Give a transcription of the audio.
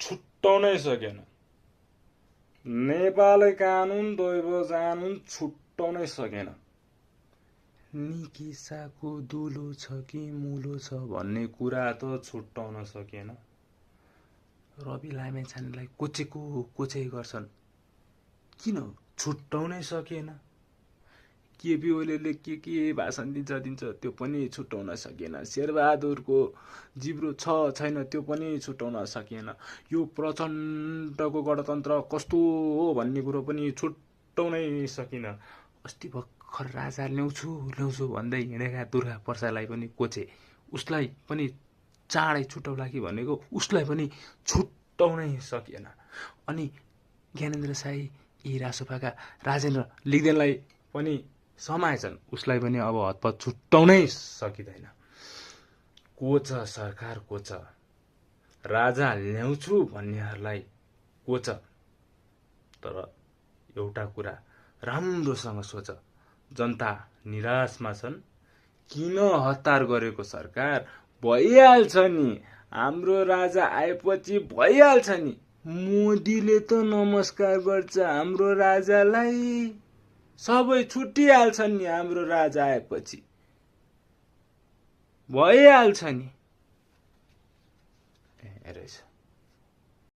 छुट्टाउनै सकेन। नेपाली कानुन दैव कानुन छुट्टाउनै सकेन। निकिसाको दुलो छ कि मुलो छ भन्ने कुरा त छुट्टाउन सकेन। रवि लामेछानेलाई कोचेको गर्छन्, किन छुट्टाउनै सकेन। केपी ओलीले के भाषण दिन्छ त्यो पनि छुट्टाउन सकेन। शेरबहादुरको जिब्रो छैन त्यो पनि छुट्टाउन सकेन। यो प्रचण्डको गणतन्त्र कस्तो हो भन्ने कुरो पनि छुट्टाउनै सकिन। अस्ति भर्खर राजा ल्याउँछु भन्दै हिँडेका दुर्गा प्रसादलाई पनि कोचे, उसलाई पनि चाँडै छुट्टाउला कि भनेको उसलाई पनि छुट्टाउनै सकिएन। अनि ज्ञानेन्द्र साई यी रासोपाका राजेन्द्र लिग्देनलाई पनि समाएछन्, उसलाई पनि अब हतपत छुट्टाउनै सकिँदैन। कोच सरकार कोच, राजा ल्याउँछु भन्नेहरूलाई कोच। तर एउटा कुरा राम्रोसँग सोच, जनता निराशमा छन्। किन हतार गरेको सरकार? भइहाल्छ नि, हाम्रो राजा आएपछि भइहाल्छ नि। मोदीले त नमस्कार गर्छ हाम्रो राजालाई, सबै छुटिहाल्छ नि हाम्रो राजा आएपछि, भइहाल्छ नि। रहेछ।